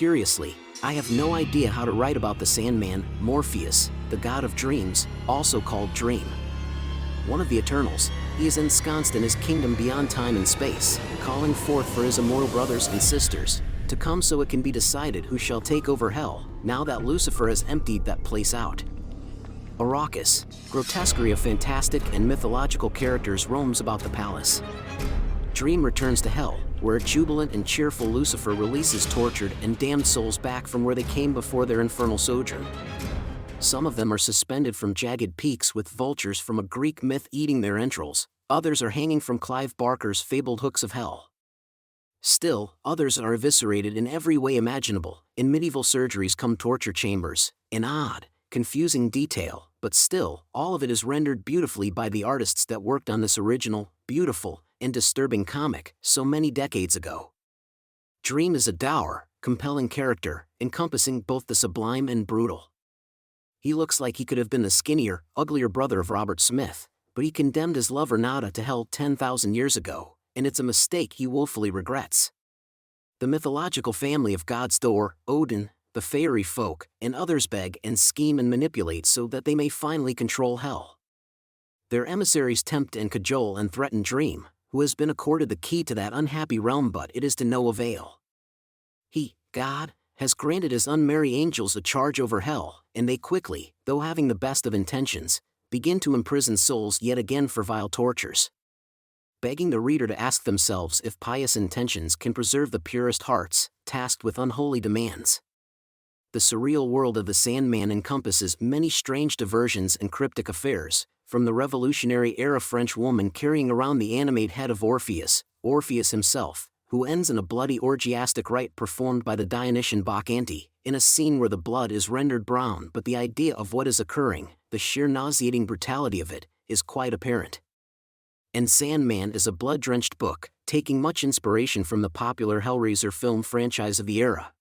Curiously, I have no idea how to write about the Sandman, Morpheus, the god of dreams, also called Dream. One of the Eternals, he is ensconced in his kingdom beyond time and space, calling forth for his immortal brothers and sisters to come so it can be decided who shall take over hell, now that Lucifer has emptied that place out. A raucous grotesquerie of fantastic and mythological characters roams about the palace. Dream returns to hell, where a jubilant and cheerful Lucifer releases tortured and damned souls back from where they came before their infernal sojourn. Some of them are suspended from jagged peaks with vultures from a Greek myth eating their entrails, others are hanging from Clive Barker's fabled hooks of hell. Still, others are eviscerated in every way imaginable. In medieval surgeries come torture chambers, an odd, confusing detail, but still, all of it is rendered beautifully by the artists that worked on this original, beautiful, and disturbing comic so many decades ago. Dream is a dour, compelling character, encompassing both the sublime and brutal. He looks like he could have been the skinnier, uglier brother of Robert Smith, but he condemned his lover Nada to hell 10,000 years ago, and it's a mistake he woefully regrets. The mythological family of gods Thor, Odin, the fairy folk, and others beg and scheme and manipulate so that they may finally control hell. Their emissaries tempt and cajole and threaten Dream, who has been accorded the key to that unhappy realm, but it is to no avail. He, God, has granted his unmerry angels a charge over hell, and they quickly, though having the best of intentions, begin to imprison souls yet again for vile tortures. Begging the reader to ask themselves if pious intentions can preserve the purest hearts, tasked with unholy demands. The surreal world of the Sandman encompasses many strange diversions and cryptic affairs, from the Revolutionary-era French woman carrying around the animate head of Orpheus, Orpheus himself, who ends in a bloody orgiastic rite performed by the Dionysian Bacchanti, in a scene where the blood is rendered brown, but the idea of what is occurring, the sheer nauseating brutality of it, is quite apparent. And Sandman is a blood-drenched book, taking much inspiration from the popular Hellraiser film franchise of the era.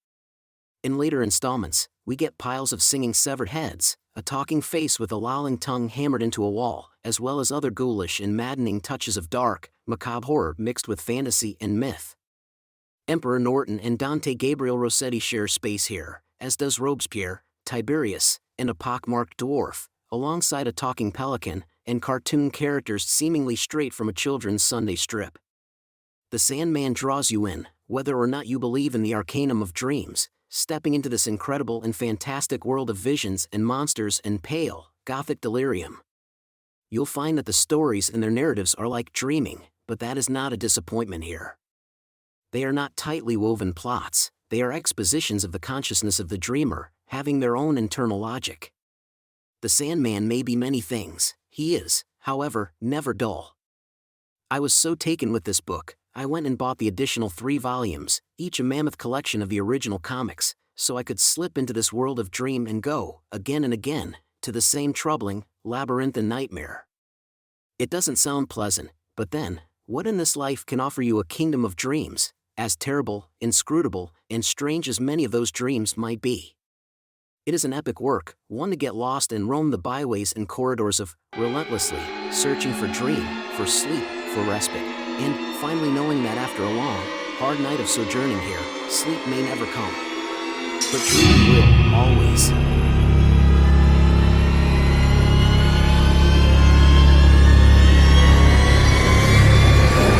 In later installments, we get piles of singing severed heads, a talking face with a lolling tongue hammered into a wall, as well as other ghoulish and maddening touches of dark, macabre horror mixed with fantasy and myth. Emperor Norton and Dante Gabriel Rossetti share space here, as does Robespierre, Tiberius, and a pockmarked dwarf, alongside a talking pelican, and cartoon characters seemingly straight from a children's Sunday strip. The Sandman draws you in, whether or not you believe in the arcanum of dreams, stepping into this incredible and fantastic world of visions and monsters and pale, gothic delirium. You'll find that the stories and their narratives are like dreaming, but that is not a disappointment here. They are not tightly woven plots, they are expositions of the consciousness of the dreamer, having their own internal logic. The Sandman may be many things, he is, however, never dull. I was so taken with this book, I went and bought the additional 3 volumes, each a mammoth collection of the original comics, so I could slip into this world of dream and go, again and again, to the same troubling, labyrinthine nightmare. It doesn't sound pleasant, but then, what in this life can offer you a kingdom of dreams, as terrible, inscrutable, and strange as many of those dreams might be? It is an epic work, one to get lost and roam the byways and corridors of, relentlessly, searching for dream, for sleep, for respite, and finally knowing that after a long, hard night of sojourning here, sleep may never come. But dream will, always.